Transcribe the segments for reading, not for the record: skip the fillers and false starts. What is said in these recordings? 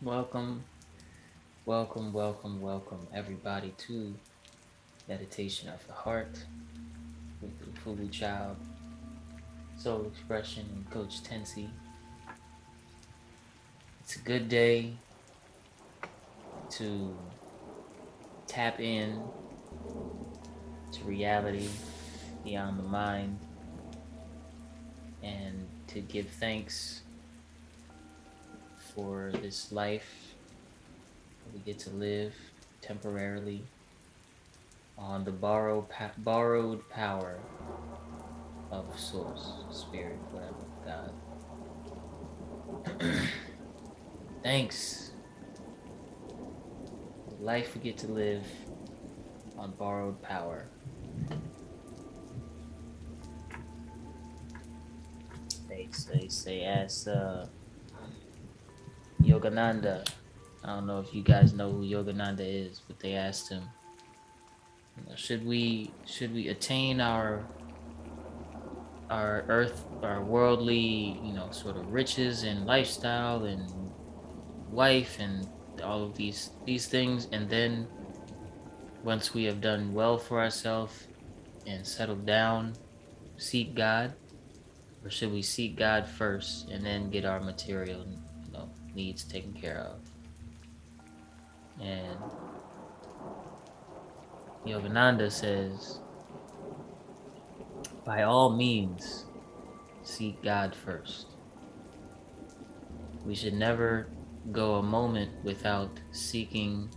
Welcome, welcome, everybody to Meditation of the Heart with the Blissful Child, Soul Expression, and Coach Tensi. It's a good day to tap in to reality beyond the mind and to give thanks for this life that we get to live temporarily on the borrowed power of Source, Spirit, whatever, God. Thanks for the life we get to live on borrowed power. They asked Yogananda. I don't know if you guys know who Yogananda is, but they asked him, should we attain our earth, our worldly, sort of riches and lifestyle and wife and all of these things, and then once we have done well for ourselves and settled down, seek God, or should we seek God first and then get our material, needs taken care of? And Yogananda says, by all means, seek God first. We should never go a moment without seeking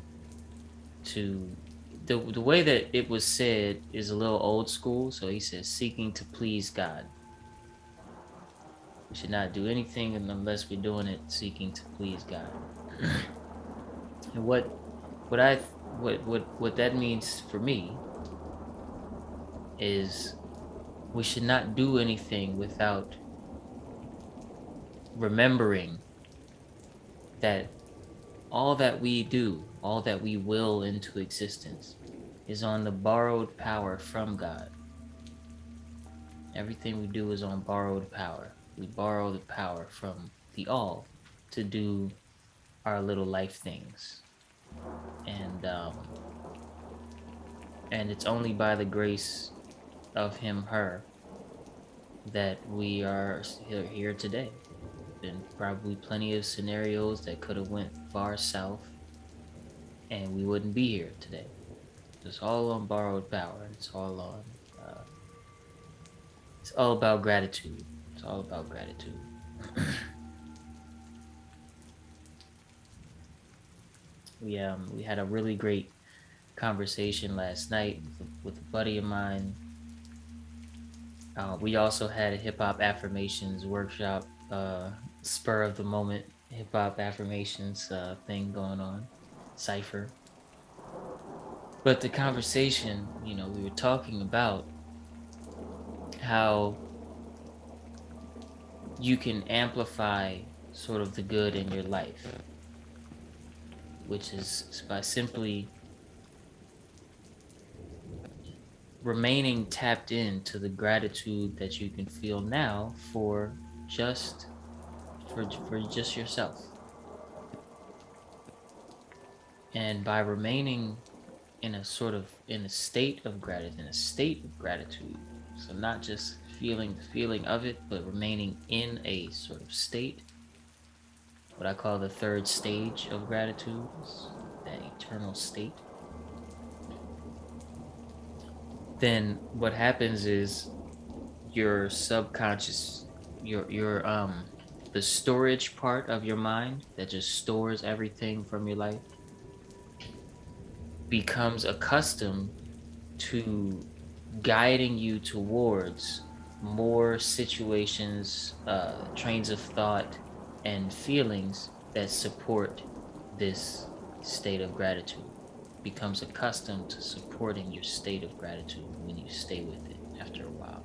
to. The way that it was said is a little old school. So he says, seeking to please God. We should not do anything unless we're doing it seeking to please God. And what I what that means for me is we should not do anything without remembering that all that we do, all that we will into existence, is on the borrowed power from God. Everything we do is on borrowed power. We borrow the power from the all to do our little life things. And it's only by the grace of him, her, that we are here today. Been probably plenty of scenarios that could have went far south and we wouldn't be here today. It's all on borrowed power. Uh, it's all about gratitude. It's all about gratitude. We had a really great conversation last night with a buddy of mine. We also had a hip hop affirmations workshop, spur of the moment hip hop affirmations thing going on, cipher. But the conversation, we were talking about how you can amplify sort of the good in your life, which is by simply remaining tapped into the gratitude that you can feel now just for just yourself. And by remaining in a state of gratitude, so not just feeling the feeling of it, but remaining in a sort of state, what I call the third stage of gratitude, that eternal state. Then what happens is your subconscious, your the storage part of your mind that just stores everything from your life, becomes accustomed to guiding you towards more situations, trains of thought, and feelings that support this state of gratitude. Becomes accustomed to supporting your state of gratitude when you stay with it after a while.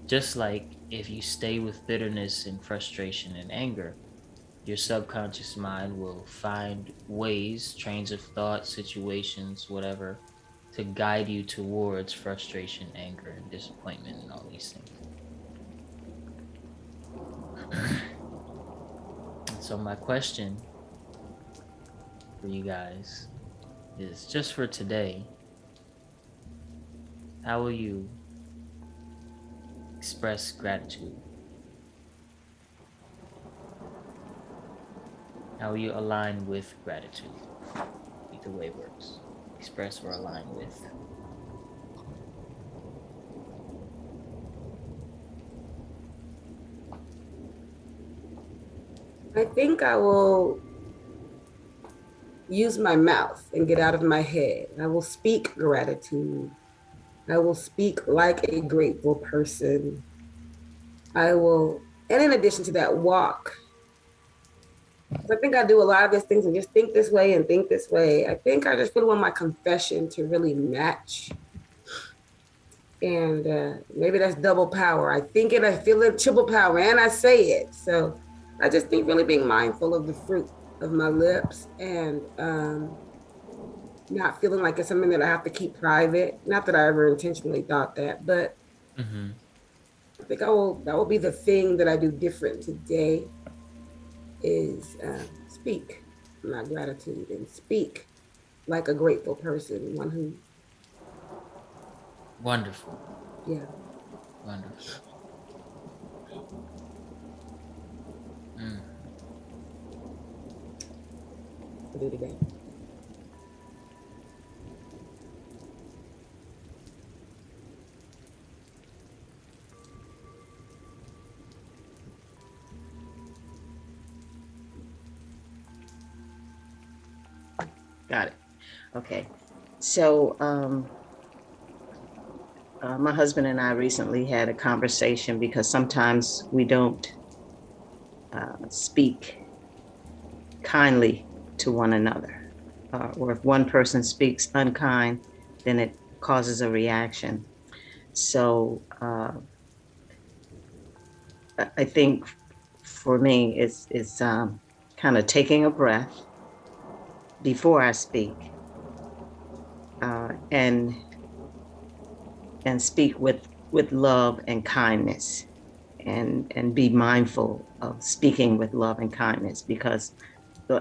Just like if you stay with bitterness and frustration and anger, your subconscious mind will find ways, trains of thought, situations, whatever, to guide you towards frustration, anger, and disappointment, and all these things. And so, my question for you guys is just for today. How will you express gratitude? How will you align with gratitude? Either way works. Express or align with. I think I will use my mouth and get out of my head. I will speak gratitude. I will speak like a grateful person. I will, and in addition to that, walk. I think I do a lot of these things and just think this way and think this way. I think I just really want my confession to really match. And maybe that's double power. I think it, I feel it, triple power, and I say it. So I just think really being mindful of the fruit of my lips and not feeling like it's something that I have to keep private. Not that I ever intentionally thought that, but Mm-hmm. I think that will be the thing that I do different today is speak my gratitude and speak like a grateful person, one who, Wonderful. yeah, Wonderful. Mm. I do today. Got it. Okay. So, my husband and I recently had a conversation because sometimes we don't speak kindly to one another. Or if one person speaks unkind, then it causes a reaction. So, I think for me, it's kind of taking a breath before I speak, and speak with love and kindness, and be mindful of speaking with love and kindness, because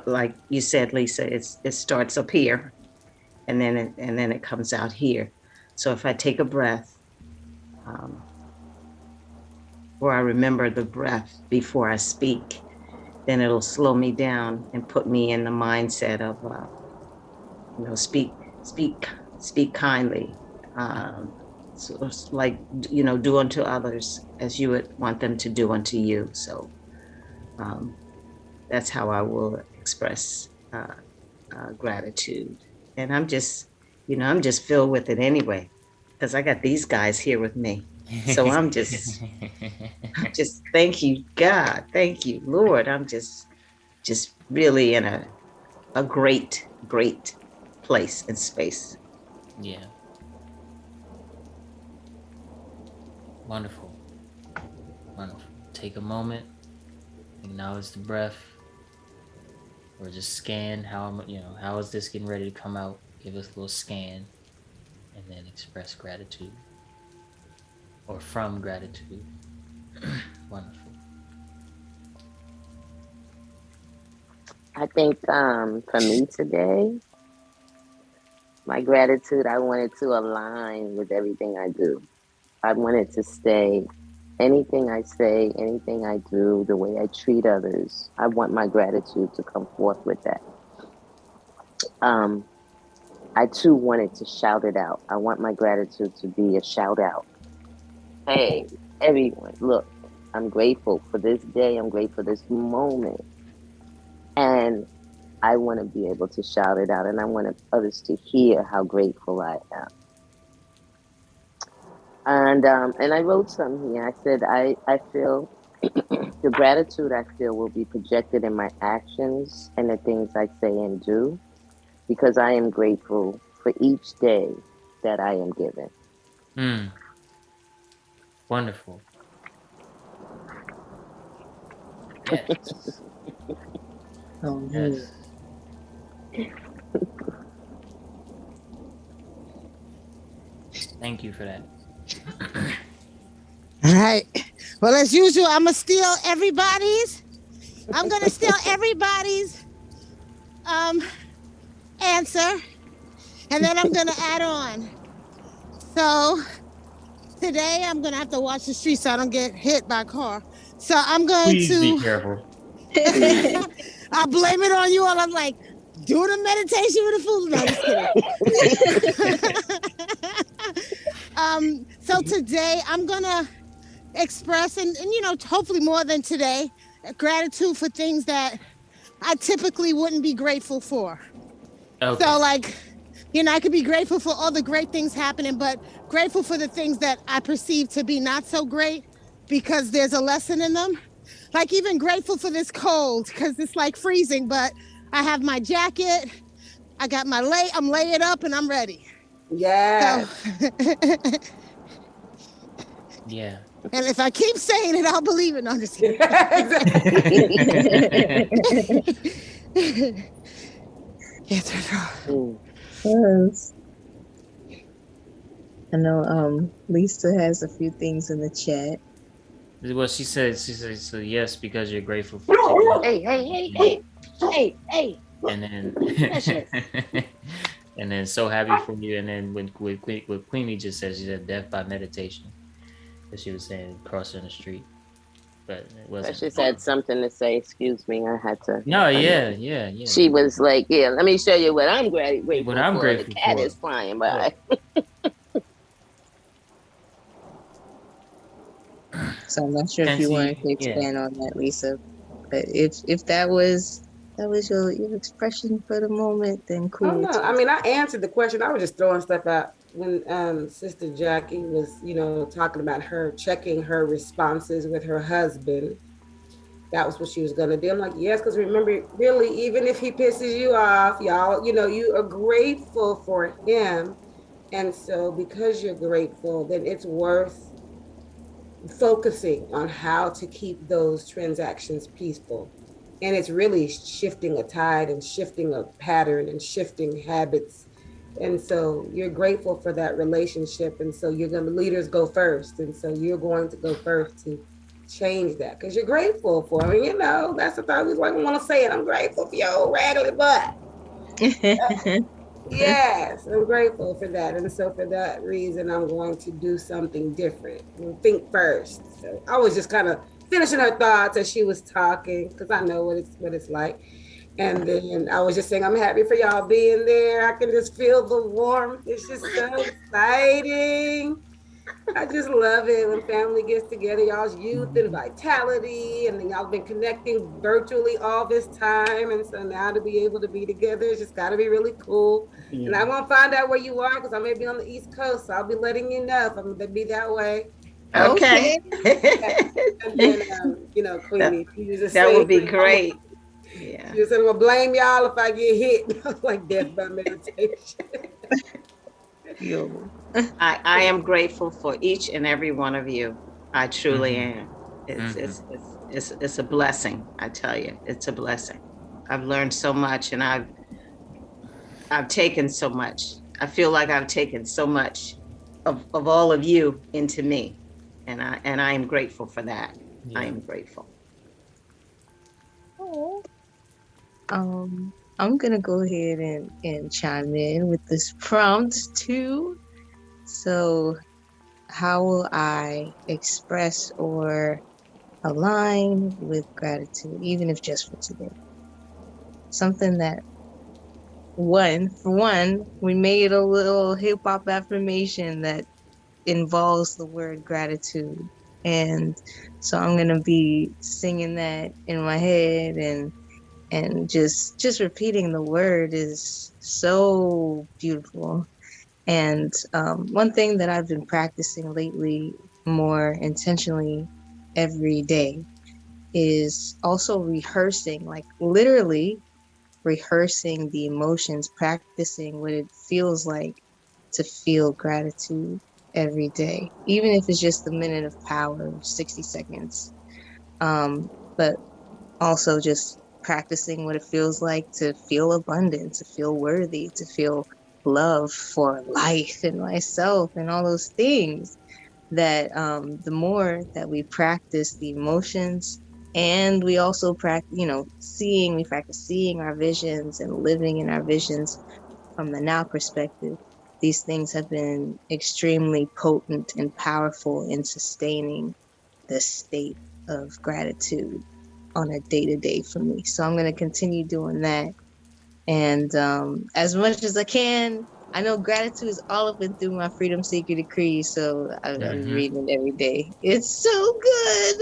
like you said, Lisa, it starts up here and then it comes out here. So if I take a breath, um, or I remember the breath before I speak, then it'll slow me down and put me in the mindset of speak kindly. So it's like, do unto others as you would want them to do unto you. So um, that's how I will express gratitude. And I'm just filled with it anyway, because I got these guys here with me. So I'm just thank you, God, thank you, Lord. I'm just really in a great, great place and space. Yeah. Wonderful. Wonderful. Take a moment, acknowledge the breath, or just scan how is this getting ready to come out? Give us a little scan, and then express gratitude or from gratitude. Wonderful. I think for me today, my gratitude, I wanted to align with everything I do. I wanted to stay anything I say, anything I do, the way I treat others. I want my gratitude to come forth with that. Um, I too wanted to shout it out. I want my gratitude to be a shout out. Hey, everyone, look, I'm grateful for this day. I'm grateful for this moment. And I want to be able to shout it out, and I want others to hear how grateful I am. And I wrote some here. I said I feel the gratitude I feel will be projected in my actions and the things I say and do, because I am grateful for each day that I am given. Mm. Wonderful. Yes. Oh, Yes. Thank you for that. All right. Well, as usual, I'm gonna steal everybody's. I'm gonna steal everybody's um answer, and then I'm going to add on. So today I'm going to have to watch the street so I don't get hit by a car. So I'm going Please be to. careful. I blame it on you all. I'm like, doing a meditation with a fool. No, just kidding. So today I'm going to express, and hopefully more than today, gratitude for things that I typically wouldn't be grateful for. Okay. So like, I could be grateful for all the great things happening, but grateful for the things that I perceive to be not so great because there's a lesson in them. Like even grateful for this cold because it's like freezing, but I have my jacket, I got my I'm layered up and I'm ready. Yeah. So, Yeah. and if I keep saying it, I'll believe it. No, I'm just kidding. Yes. I know Lisa has a few things in the chat. Well, she said so yes, because you're grateful for today. Hey. And then Precious. and then so happy for you. And then when Queenie just said, she said death by meditation, that she was saying crossing the street, but it wasn't. Precious had something to say. Excuse me, I had to. No, yeah. She was like, "Yeah, let me show you what I'm grateful What I'm for." grateful The cat for. is flying by. So I'm not sure if you wanted to expand on that, Lisa. But if that was your expression for the moment, then cool. Oh no, I mean I answered the question. I was just throwing stuff out when Sister Jackie was, talking about her checking her responses with her husband. That was what she was gonna do. I'm like, yes, because remember, really, even if he pisses you off, y'all, you are grateful for him. And so because you're grateful, then it's worth focusing on how to keep those transactions peaceful. And it's really shifting a tide and shifting a pattern and shifting habits. And so you're grateful for that relationship. And so leaders go first. And so you're going to go first to change that because you're grateful for it. That's the thing. I was like, I want to say it. I'm grateful for your old raggedy butt. Yes, I'm grateful for that. And so for that reason, I'm going to do something different and think first. So I was just kind of finishing her thoughts as she was talking because I know what it's like. And then I was just saying, I'm happy for y'all being there. I can just feel the warmth. It's just so exciting. I just love it when family gets together, y'all's youth and vitality, and then y'all been connecting virtually all this time. And so now to be able to be together, it's just got to be really cool. Yeah. And I won't find out where you are because I may be on the East Coast. So I'll be letting you know if I'm going to be that way. Okay. And then, Queenie, that would be great. Yeah. She said, I'm going to blame y'all if I get hit. Like death by meditation. I am grateful for each and every one of you. I truly am. It's a blessing. I tell you, it's a blessing. I've learned so much, and I've taken so much. I feel like I've taken so much of all of you into me, and I am grateful for that. Yeah. I am grateful. I'm gonna go ahead and chime in with this prompt too. So, how will I express or align with gratitude, even if just for today? Something that for one, we made a little hip hop affirmation that involves the word gratitude. And so I'm gonna be singing that in my head and just repeating the word is so beautiful. And one thing that I've been practicing lately more intentionally every day is also rehearsing, like literally rehearsing the emotions, practicing what it feels like to feel gratitude every day, even if it's just a minute of power, 60 seconds. But also just practicing what it feels like to feel abundant, to feel worthy, to feel love for life and myself and all those things that the more that we practice the emotions, And we also practice, we practice seeing our visions and living in our visions from the now perspective. These things have been extremely potent and powerful in sustaining the state of gratitude on a day to day for me. So I'm going to continue doing that. And as much as I can, I know gratitude is all up and through my Freedom Seeker Decree. So I'm Mm-hmm. reading it every day. It's so good.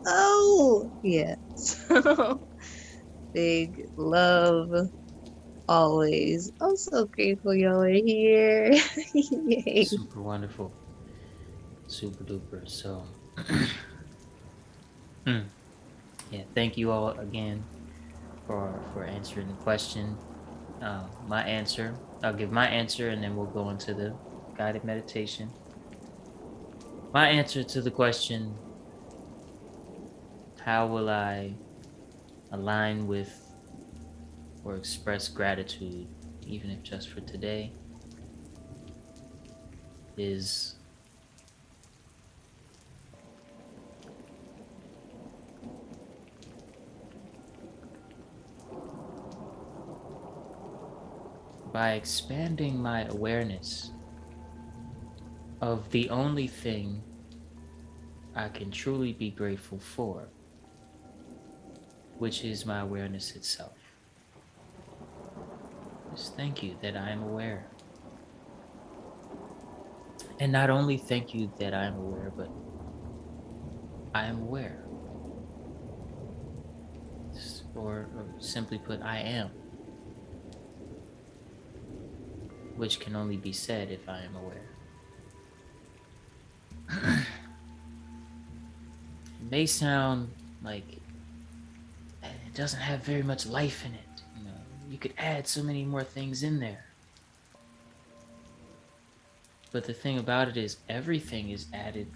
Oh, yeah. So big love always. I'm so grateful y'all are here. Yay. Super wonderful. Super duper. So, mm, yeah, thank you all again for answering the question. My answer, I'll give my answer, and then we'll go into the guided meditation. My answer to the question, how will I align with or express gratitude, even if just for today, is by expanding my awareness of the only thing I can truly be grateful for, which is my awareness itself. Just thank you that I am aware. And not only thank you that I am aware, but I am aware. Or simply put, I am, which can only be said if I am aware. It may sound like it doesn't have very much life in it. You could add so many more things in there. But the thing about it is everything is added,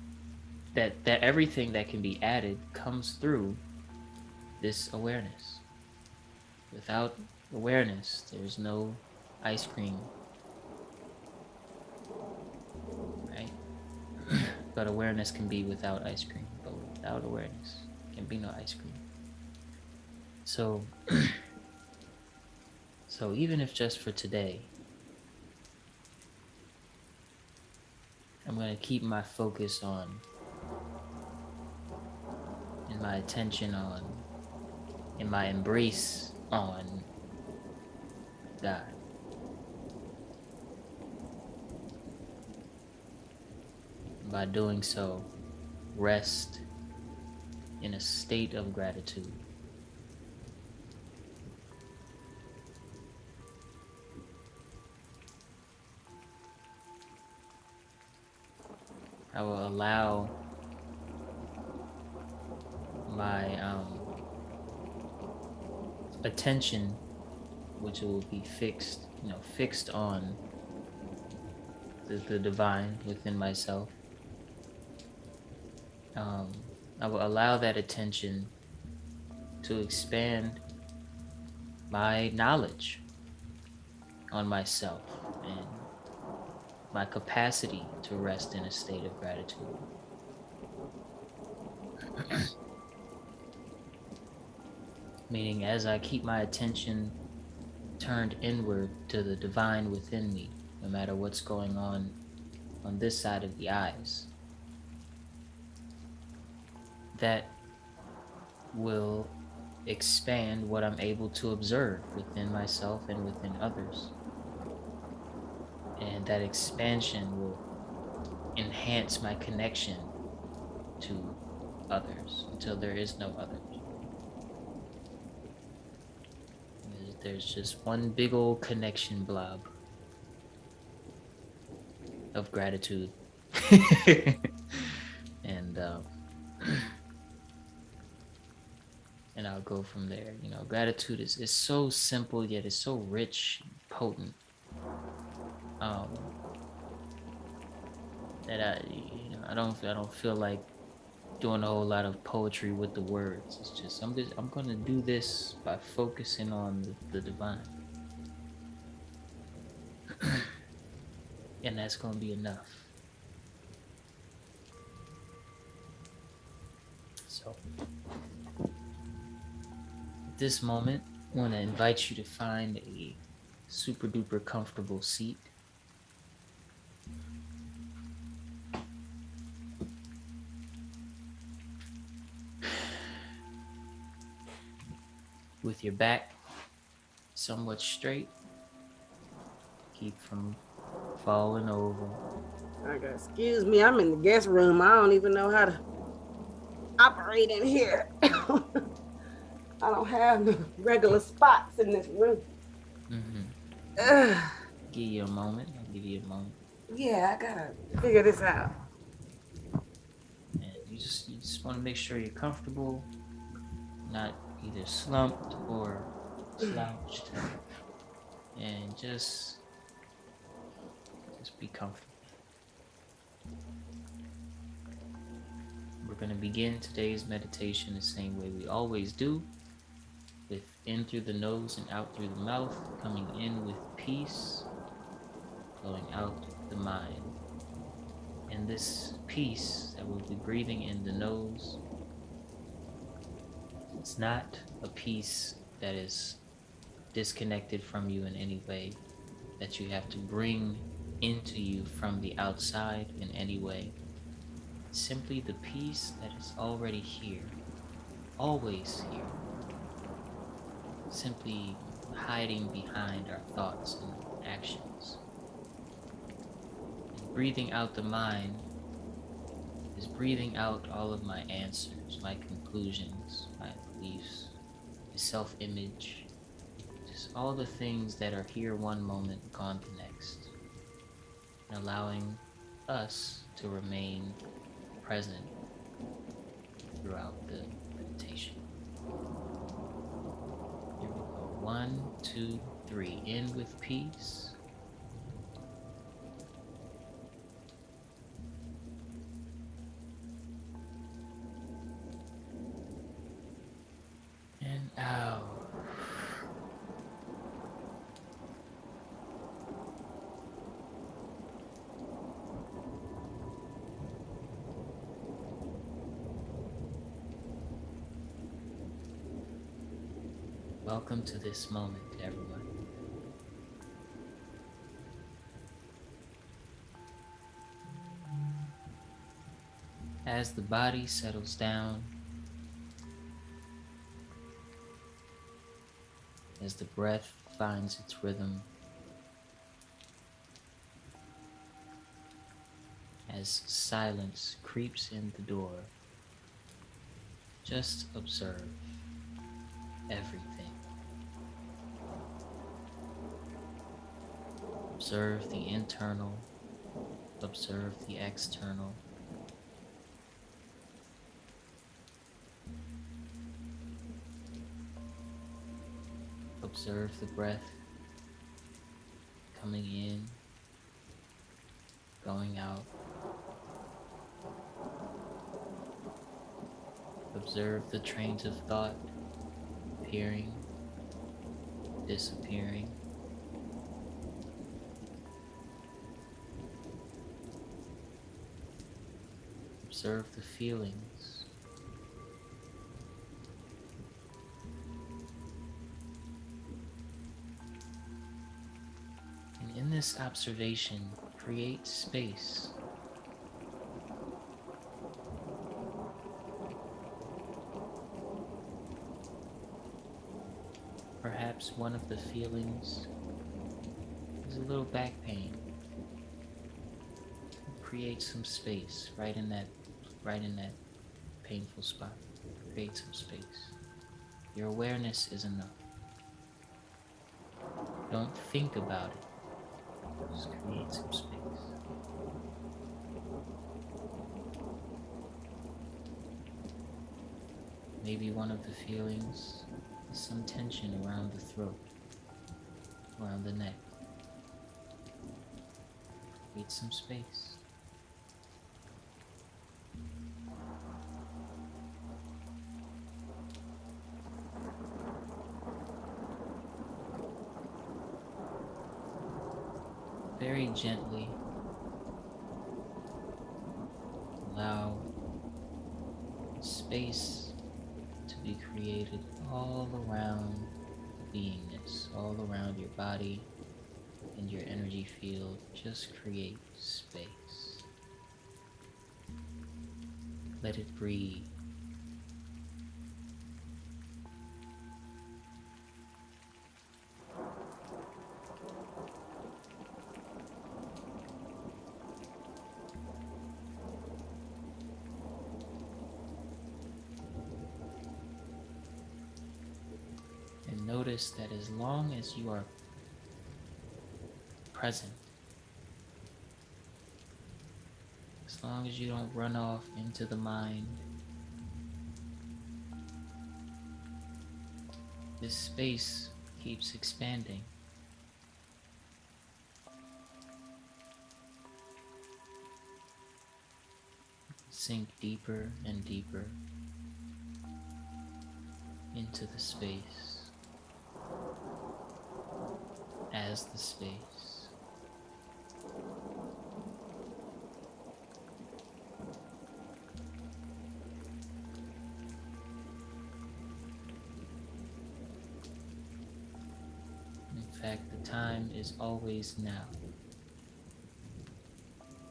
that everything that can be added comes through this awareness. Without awareness, there's no ice cream, right? But awareness can be without ice cream, but without awareness, can be no ice cream. So, so even if just for today, I'm going to keep my focus on and my attention on and my embrace on God. And by doing so, rest in a state of gratitude. I will allow my attention, which will be fixed on the divine within myself. I will allow that attention to expand my knowledge on myself and my capacity to rest in a state of gratitude. Meaning, as I keep my attention turned inward to the divine within me, no matter what's going on this side of the eyes, that will expand what I'm able to observe within myself and within others. And that expansion will enhance my connection to others until there is no others. There's just one big old connection blob of gratitude. and and I'll go from there. Gratitude is so simple, yet it's so rich and potent. That I don't feel like doing a whole lot of poetry with the words. It's just I'm gonna do this by focusing on the divine, and that's gonna be enough. So At this moment, I want to invite you to find a super duper comfortable seat. With your back somewhat straight. Keep from falling over. Okay, excuse me, I'm in the guest room. I don't even know how to operate in here. I don't have no regular spots in this room. Give you a moment. I'll give you a moment. Yeah, I gotta figure this out. And you just want to make sure you're comfortable, not either slumped or slouched. And just be comfortable. We're going to begin today's meditation the same way we always do, with in through the nose and out through the mouth, coming in with peace, going out the mind. And this peace that we'll be breathing in the nose, it's not a peace that is disconnected from you in any way, that you have to bring into you from the outside in any way. It's simply the peace that is already here, always here, simply hiding behind our thoughts and actions. And breathing out the mind is breathing out all of my answers, my conclusions, my beliefs, my self-image, just all the things that are here one moment, gone the next, and allowing us to remain present throughout the meditation. Here we go. 1, 2, 3. In with peace. And out. Welcome to this moment, everyone. As the body settles down, as the breath finds its rhythm, as silence creeps in the door, just observe everything. Observe the internal, observe the external. Observe the breath coming in, going out. Observe the trains of thought appearing, disappearing. Observe the feelings. And in this observation, create space. Perhaps one of the feelings is a little back pain. Create some space right in that painful spot. Create some space. Your awareness is enough. Don't think about it. Just create some space. Maybe one of the feelings is some tension around the throat, around the neck. Create some space. Very gently allow space to be created all around beingness, all around your body and your energy field. Just create space. Let it breathe. And notice that as long as you are present, as long as you don't run off into the mind, this space keeps expanding. Sink deeper and deeper into the space, as the space. In fact, the time is always now.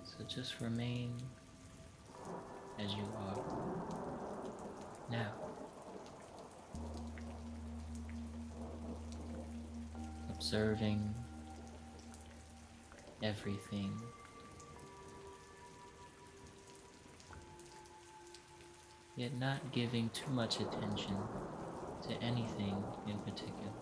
So just remain as you are now. Observing everything, yet not giving too much attention to anything in particular.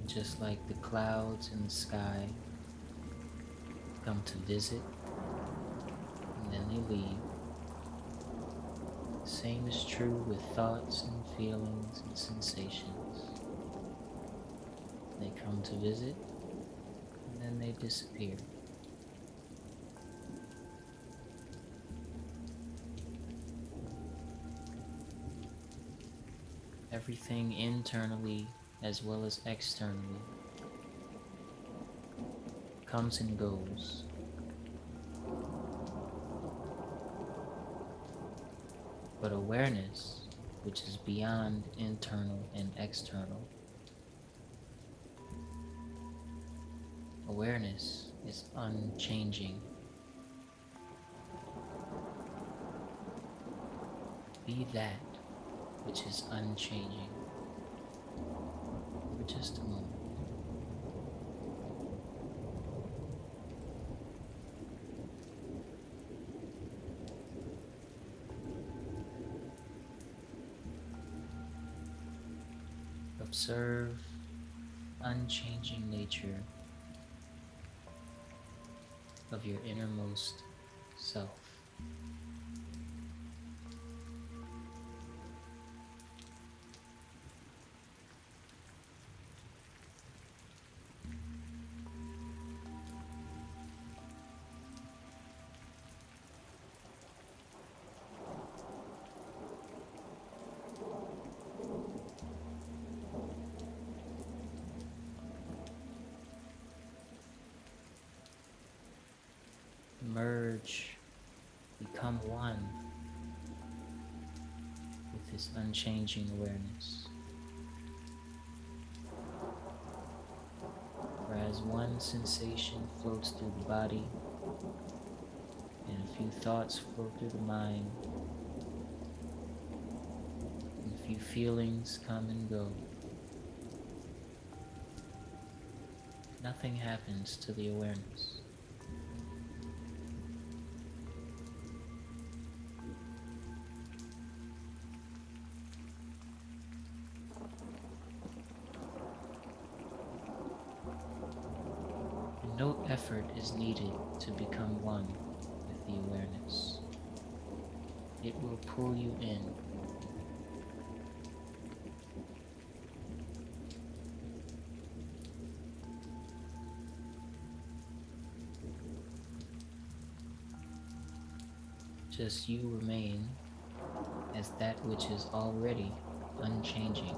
Just like the clouds in the sky come to visit and then they leave, the same is true with thoughts and feelings and sensations. They come to visit and then they disappear. Everything internally as well as externally comes and goes. But awareness, which is beyond internal and external, awareness is unchanging. Be that which is unchanging for just a moment. Observe unchanging nature of your innermost self. Merge, become one with this unchanging awareness. Whereas one sensation floats through the body and a few thoughts flow through the mind and a few feelings come and go, nothing happens to the awareness. No effort is needed to become one with the awareness. It will pull you in. Just you remain as that which is already unchanging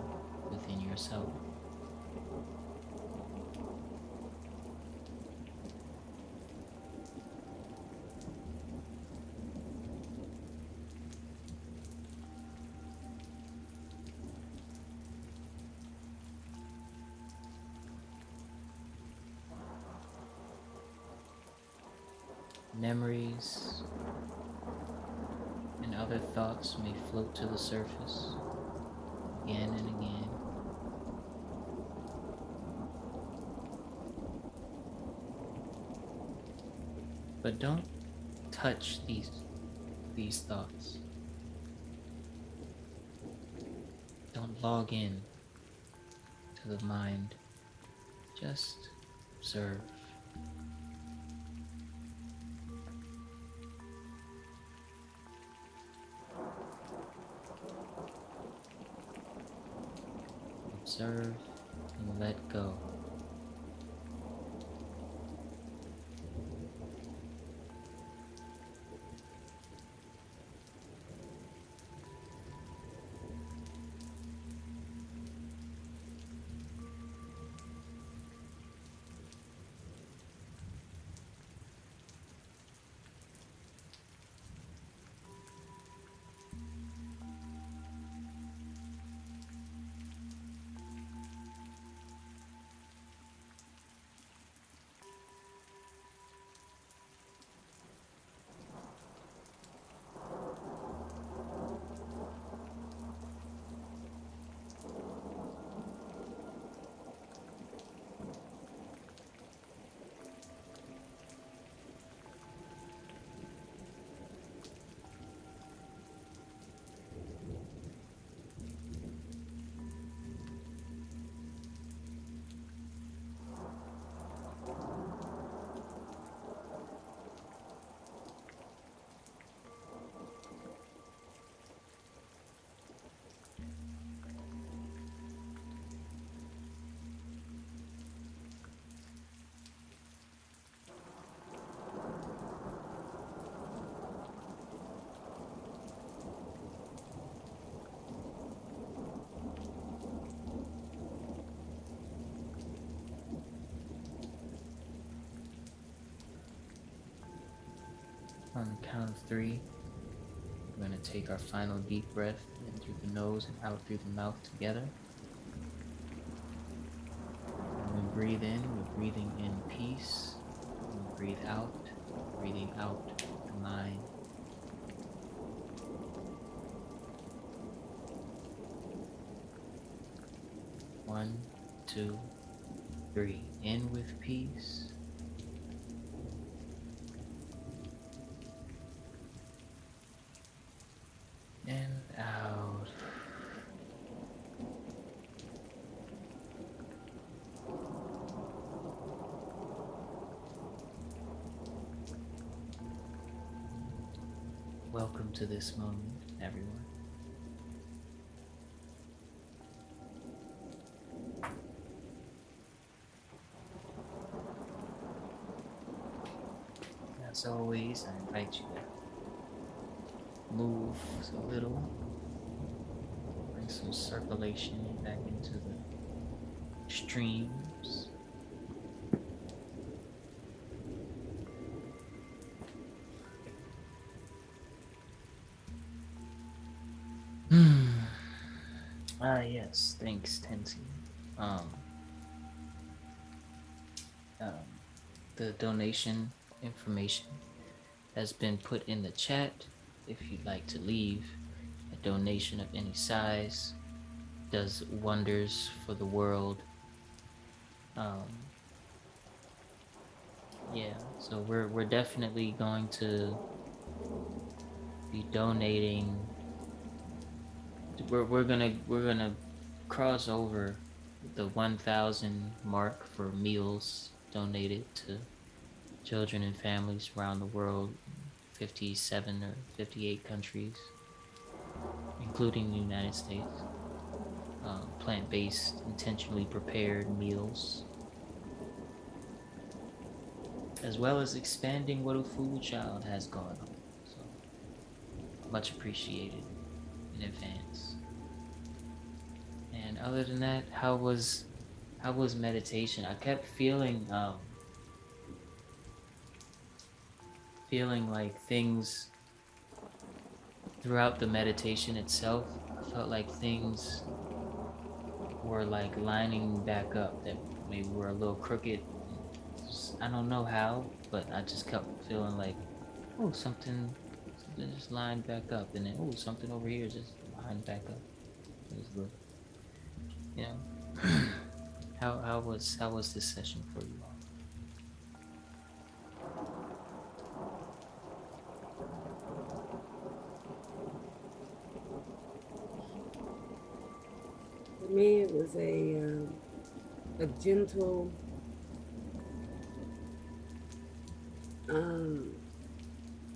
within yourself. Memories and other thoughts may float to the surface again and again. But don't touch these thoughts. Don't log in to the mind. Just observe. Observe and let go. On the count of 3, we're going to take our final deep breath in through the nose and out through the mouth together. When we breathe in, we're breathing in peace. When we breathe out, breathing out the mind. One, two, three. In with peace. And out. Welcome to this moment, everyone. As always, I invite you to move a little, bring some circulation back into the streams. Yes, thanks, Tensi. Um, um, the donation information has been put in the chat. If you'd like to leave a donation of any size, does wonders for the world. Yeah, so we're definitely going to be donating. We're gonna cross over the 1,000 mark for meals donated to children and families around the world, 57 or 58 countries, including the United States. Plant-based, intentionally prepared meals, as well as expanding what a food child has gone on. So much appreciated in advance. And other than that, how was meditation? I kept feeling like things throughout the meditation itself. I felt like things were like lining back up, that maybe were a little crooked. I don't know how, but I just kept feeling like, oh, something just lined back up, and then oh, something over here just lined back up. It was good, you know. How was this session for you all? For me, it was a gentle,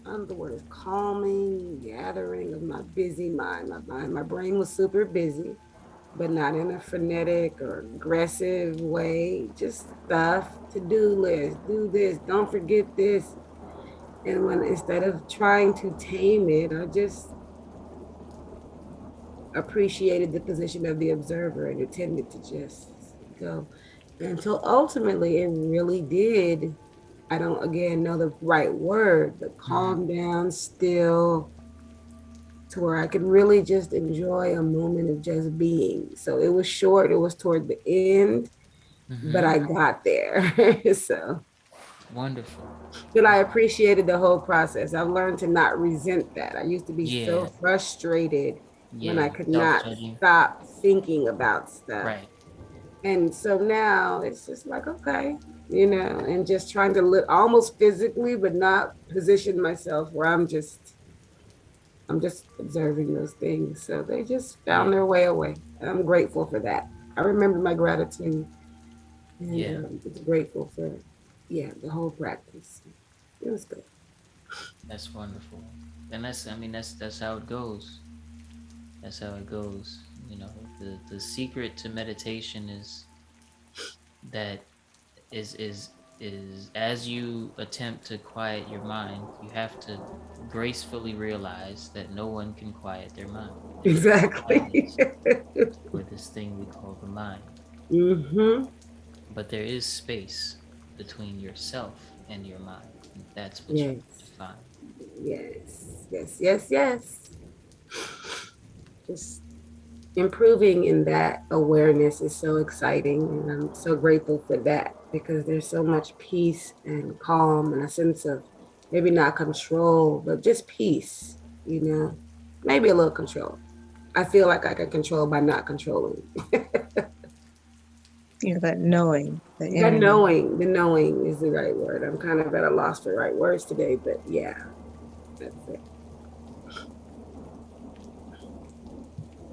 I don't know the word is calming, gathering of my busy mind. My brain was super busy, but not in a frenetic or aggressive way. Just stuff, to do list, do this, don't forget this. And when instead of trying to tame it, I just appreciated the position of the observer and intended to just go. Until ultimately it really did. I don't again know the right word, but Mm-hmm. calm down, still, to where I could really just enjoy a moment of just being. So it was short, it was toward the end, but Mm-hmm. I got there. So, Wonderful. but I appreciated the whole process. I've learned to not resent that. I used to be Yeah, so frustrated when yeah. I could not Self-judging. stop thinking about stuff. Right. And so now it's just like, okay, and just trying to live almost physically, but not position myself where I'm just observing those things. So they just Yeah, found their way away. And I'm grateful for that. I remember my gratitude and yeah. was grateful for, yeah, the whole practice. It was good. That's wonderful. And I mean, that's how it goes. That's how it goes. You know, the secret to meditation is that is as you attempt to quiet your mind, you have to gracefully realize that no one can quiet their mind. There's Exactly. silence for this thing we call the mind. Mm-hmm. But there is space between yourself and your mind. And that's what you Yes. need to find. Yes. Yes. Yes. Yes. Just improving in that awareness is so exciting. And I'm so grateful for that because there's so much peace and calm and a sense of maybe not control, but just peace. Maybe a little control. I feel like I can control by not controlling. That knowing, the That inner knowing. the knowing is the right word. I'm kind of at a loss for right words today, but yeah, that's it.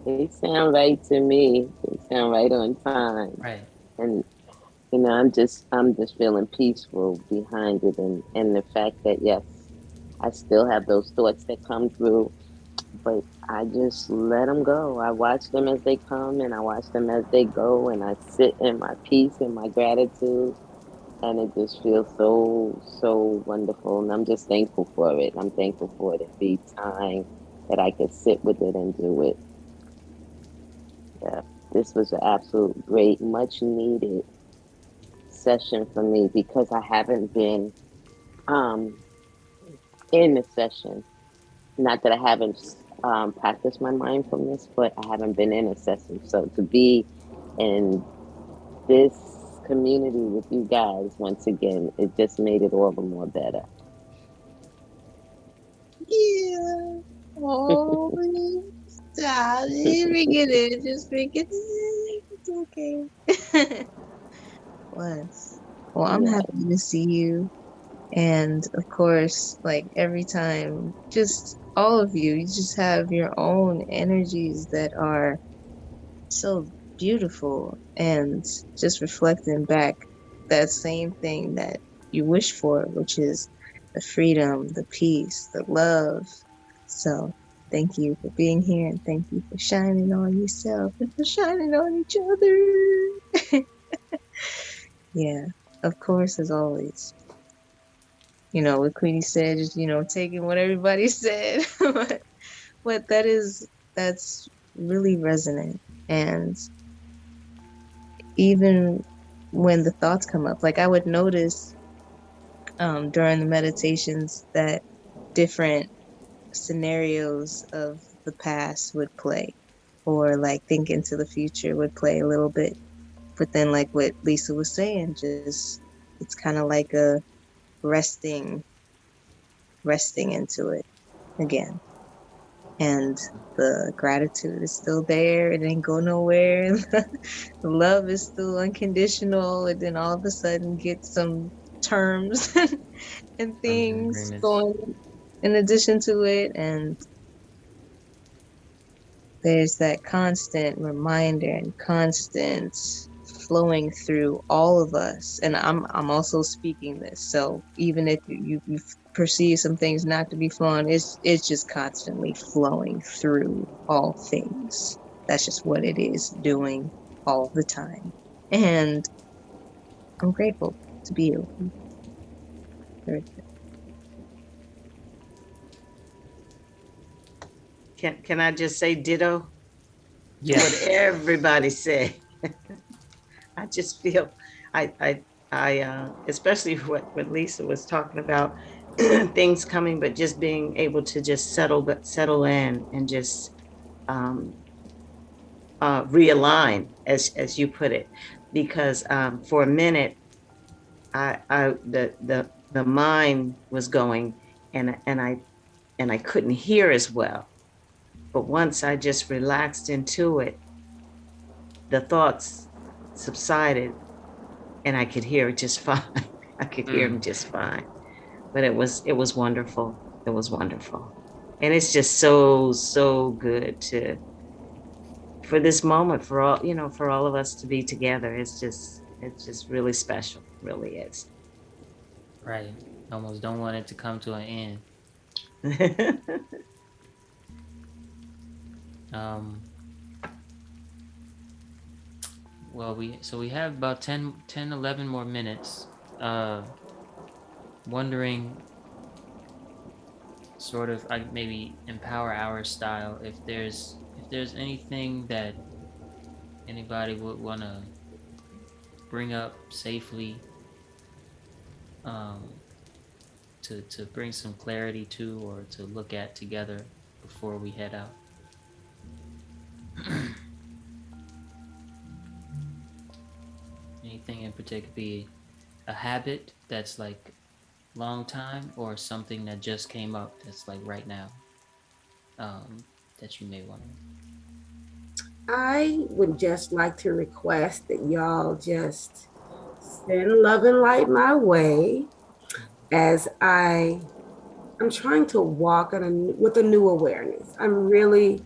They sound right to me. They sound right on time. Right. And I'm just feeling peaceful behind it, and the fact that yes, I still have those thoughts that come through, but I just let them go. I watch them as they come and I watch them as they go, and I sit in my peace and my gratitude, and it just feels so wonderful, and I'm just thankful for it. I'm thankful for it every time that I could sit with it and do it. Yeah, this was an absolute great, much needed session for me because I haven't been um in the session. Not that I haven't practiced my mindfulness, but I haven't been in a session. So to be in this community with you guys once again, it just made it all the more better. Yeah. Oh, stop it. Make it. Just make it. It's okay. Once. Well, I'm Yeah. happy to see you. And of course, like every time, just all of you just have your own energies that are so beautiful, and just reflecting back that same thing that you wish for, which is the freedom, the peace, the love. So thank you for being here, and thank you for shining on yourself and for shining on each other. Yeah, of course, as always. What Queenie said, just, taking what everybody said. but that that's really resonant. And even when the thoughts come up, like I would notice during the meditations that different scenarios of the past would play, or like think into the future would play a little bit. But then, like what Lisa was saying, just it's kind of like a resting, resting into it again. And the gratitude is still there. It ain't go nowhere. The love is still unconditional. And then all of a sudden get some terms and Terms and things agreements. going in addition to it. And there's that constant reminder and constant flowing through all of us. And I'm also speaking this. So even if you perceive some things not to be flowing, it's just constantly flowing through all things. That's just what it is doing all the time. And I'm grateful to be here. Can I just say ditto to Yeah. what everybody said? I just feel especially what Lisa was talking about, things coming, but just being able to just settle in and just um, realign, as you put it, because for a minute, the mind was going, and I couldn't hear as well. But once I just relaxed into it, the thoughts subsided, and I could hear it just fine. I could hear him Mm. just fine. But it was wonderful. It was wonderful. And it's just so good to for this moment, for all, for all of us to be together. It's just really special. Really is. Right. Almost don't want it to come to an end. Um, well, we have about 11 more minutes. Uh, wondering, sort of, maybe Empower Hour style, if there's anything that anybody would want to bring up safely, um, to bring some clarity to, or to look at together before we head out. Anything in particular, be a habit that's like long time, or something that just came up that's like right now, um, that you may want to. I would just like to request that y'all just send love and light my way as I'm trying to walk with a new awareness. I'm really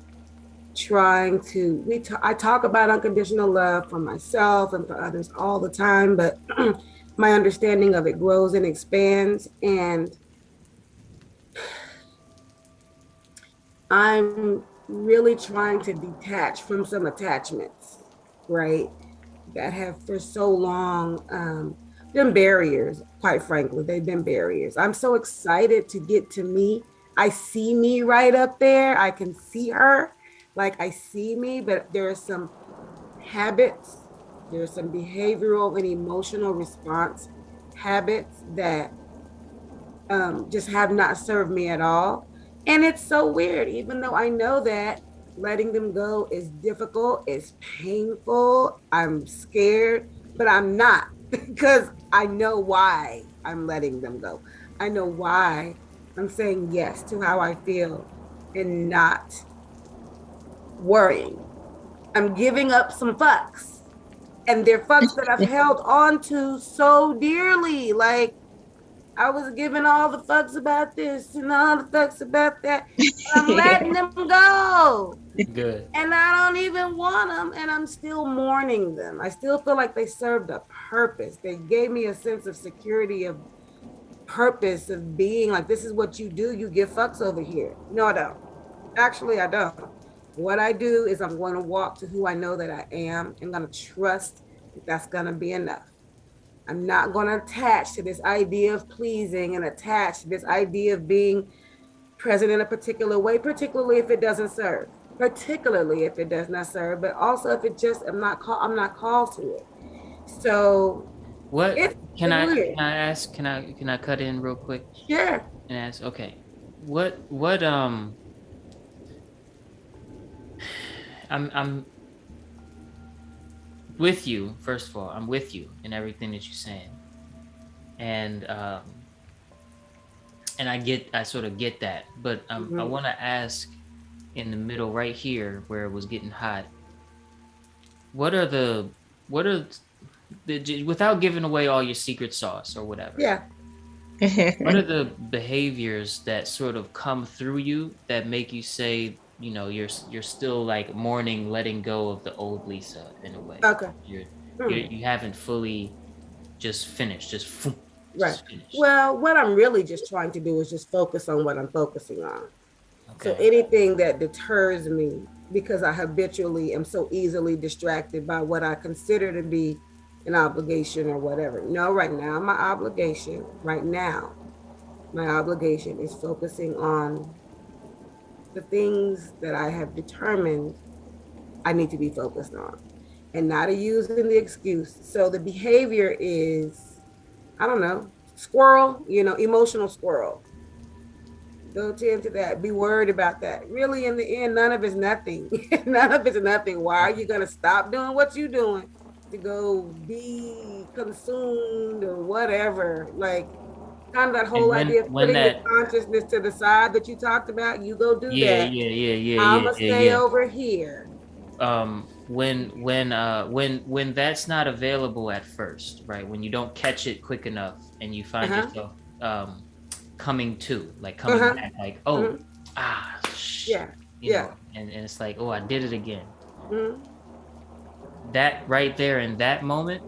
trying to I talk about unconditional love for myself and for others all the time, but my understanding of it grows and expands, and I'm really trying to detach from some attachments, right? That have for so long been barriers, quite frankly. They've been barriers. I'm so excited to get to me. I see me right up there. I can see her. Like I see me, but there are some habits, there's some behavioral and emotional response habits that just have not served me at all. And it's so weird, even though I know that letting them go is difficult, it's painful, I'm scared, but I'm not because I know why I'm letting them go. I know why I'm saying yes to how I feel and not worrying. I'm giving up some fucks, and they're fucks that I've held on to so dearly. Like I was giving all the fucks about this and all the fucks about that. And I'm letting them go. Good. And I don't even want them. And I'm still mourning them. I still feel like they served a purpose. They gave me a sense of security, of purpose, of being like, this is what you do. You give fucks over here. No, I don't. Actually, I don't. What I do is I'm going to walk to who I know that I am. I'm going to trust that that's going to be enough. I'm not going to attach to this idea of pleasing and attach to this idea of being present in a particular way, particularly if it doesn't serve, particularly if it does not serve, but also if it just, I'm not called to it. So What it's weird. can I cut in real quick Yeah. and ask, okay, what I'm with you. First of all, I'm with you in everything that you're saying. And I sort of get that, but I Mm-hmm. want to ask in the middle right here where it was getting hot. What are the without giving away all your secret sauce or whatever? Yeah. What are the behaviors that sort of come through you that make you say, you're still like mourning, letting go of the old Lisa in a way? Okay. You haven't fully just finished, Right. just finished. Well, what I'm really just trying to do is just focus on what I'm focusing on. So Okay. anything that deters me because I habitually am so easily distracted by what I consider to be an obligation or whatever. No, my obligation is focusing on the things that I have determined I need to be focused on and not using the excuse. So the behavior is, I don't know, squirrel, emotional squirrel. Go tend to that. Be worried about that. Really, in the end, none of it's nothing. None of it's nothing. Why are you going to stop doing what you're doing to go be consumed or whatever? Like, kind of that And whole idea of when putting your that consciousness to the side that you talked about. You go do yeah, that. yeah, yeah, yeah, I'm yeah, going to yeah, stay yeah. over here. When that's not available at first, right? When you don't catch it quick enough and you Uh find huh. yourself coming to, like Uh coming huh. back, like, Uh-huh. oh, Yeah. Yeah. and it's like, oh, I did it again. Mm-hmm. That right there in that moment,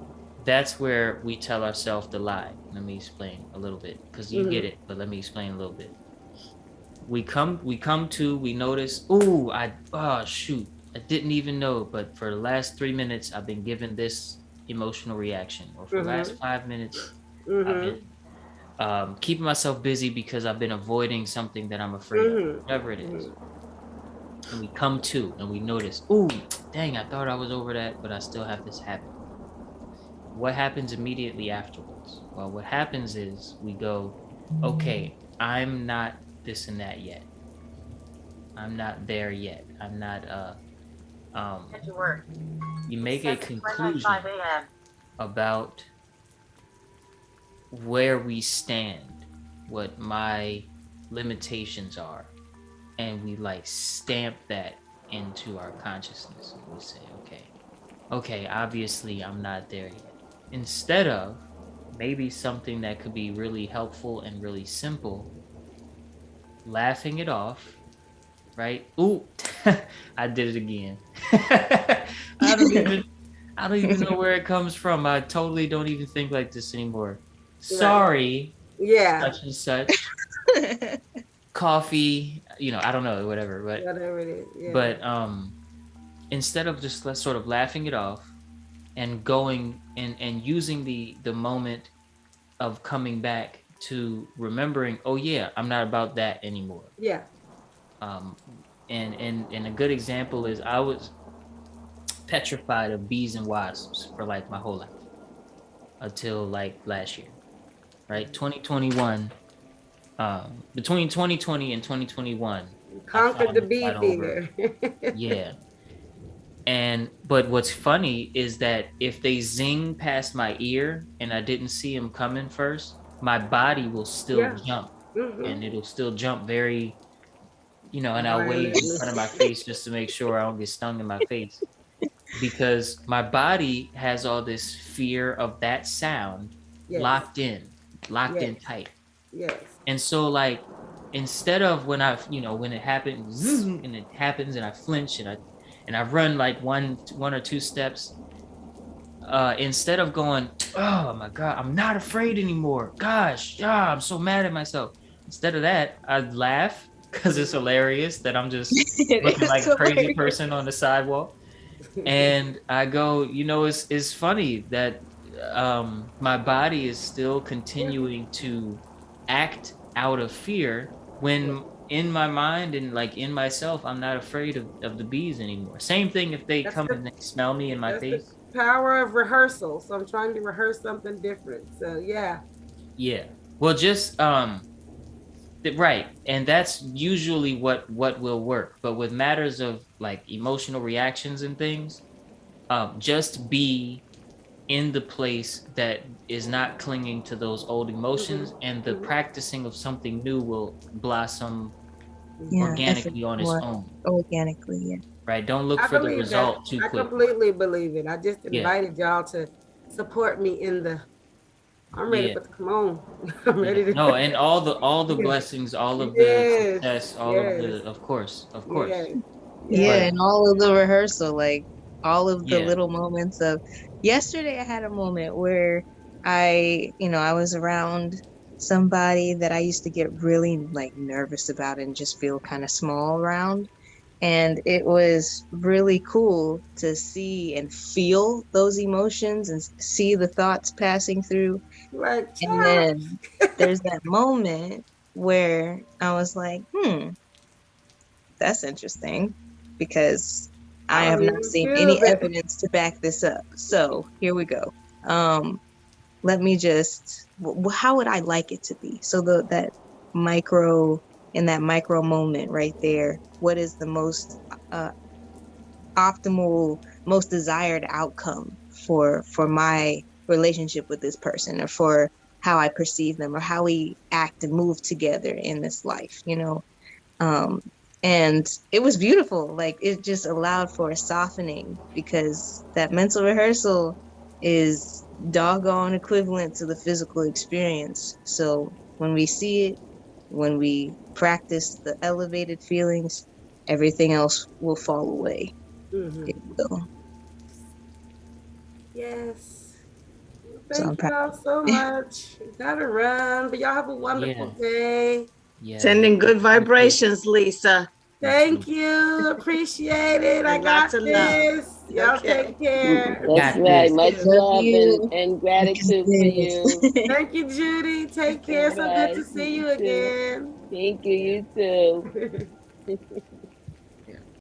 that's where we tell ourselves the lie. Let me explain a little bit because you get Mm-hmm. it, but let me explain a little bit. We notice, oh, oh shoot, I didn't even know, but for the last 3 minutes I've been given this emotional reaction, or for the last Mm-hmm. 5 minutes I've Mm-hmm. been keeping myself busy because I've been avoiding something that I'm afraid of, Mm-hmm. whatever it is. Mm-hmm. And we come to and we notice, oh, dang, I thought I was over that, but I still have this habit. What happens immediately afterwards? Well, what happens is we go, okay, I'm not this and that yet. I'm not there yet. I'm not Get to work. You make a conclusion about where we stand, what my limitations are, and we like stamp that into our consciousness. We say, okay, obviously I'm not there yet. Instead of maybe something that could be really helpful and really simple, laughing it off, right? Ooh, I did it again. I don't even I don't even know where it comes from. I totally don't even think like this anymore. Right. Sorry, Yeah. such and such. Coffee, I don't know, whatever. Whatever it is. Yeah. But instead of just sort of laughing it off and going and using the moment of coming back to remembering, oh yeah, I'm not about that anymore. Yeah. Um, and a good example is I was petrified of bees and wasps for like my whole life until like last year, right? 2021, between 2020 and 2021, I Conquered the finally bee got over, fever. yeah. But what's funny is that if they zing past my ear and I didn't see them coming first, my body will still Yeah. jump, Mm-hmm. and it'll still jump very, and I'll wave in Violently. front of my face just to make sure I don't get stung in my face, because my body has all this fear of that sound Yes. locked in, locked Yes. in tight. Yes. And so like instead of when it happens and it happens and I flinch and I run like one or two steps, instead of going, oh my God, I'm not afraid anymore. Gosh, yeah, I'm so mad at myself. Instead of that, I laugh because it's hilarious that I'm just It looking is like a crazy hilarious. person on the sidewalk. And I go, it's funny that my body is still Yeah. continuing to act out of fear Yeah. when in my mind and like in myself, I'm not afraid of the bees anymore. Same thing if they That's come the and they smell me in my that's the face. power of rehearsal. So I'm trying to rehearse something different. So yeah. Yeah. Well, just right, and that's usually what will work. But with matters of like emotional reactions and things, just be in the place that is not clinging to those old emotions, and the practicing of something new will blossom Yeah, organically on its more own. organically. Yeah. Right? Don't look I for the believe that. result too I quick. completely believe it. I just Yeah. invited y'all to support me in the. I'm ready Yeah. for the come on. I'm Yeah. ready to. No, and all the Yeah. blessings, all of the Yes. success, all of Yes. the, of course, of course. Yes. Yeah, Yes. But and all of the rehearsal, like all of the yeah. little moments of yesterday I had a moment where I was around somebody that I used to get really like nervous about and just feel kind of small around. And it was really cool to see and feel those emotions and see the thoughts passing through. Like, And child. then there's that moment where I was like, that's interesting because I I have don't not even seen feel any that. evidence to back this up. So here we go. Um, Let me just, how would I like it to be? So that micro, in that micro moment right there, what is the most uh, optimal, most desired outcome for my relationship with this person, or for how I perceive them, or how we act and move together in this life? um, and it was beautiful. Like it just allowed for a softening because that mental rehearsal is doggone equivalent to the physical experience. So when we see it, when we practice the elevated feelings, everything else will fall away. Mhm. It will. Yes. So I'm Thank proud. y'all so much. Gotta run, but y'all have a wonderful Yeah. day. Yeah. Sending good You too. vibrations, Lisa, You too. Thank you. Appreciate it. I and lots got of love. this. Y'all Okay. take care. That's Got right. this. Much Love love you. and Life is gratitude for you. good. Thank you, Judy. Take care. So good Bye. to see You you too. again. Thank you. You too.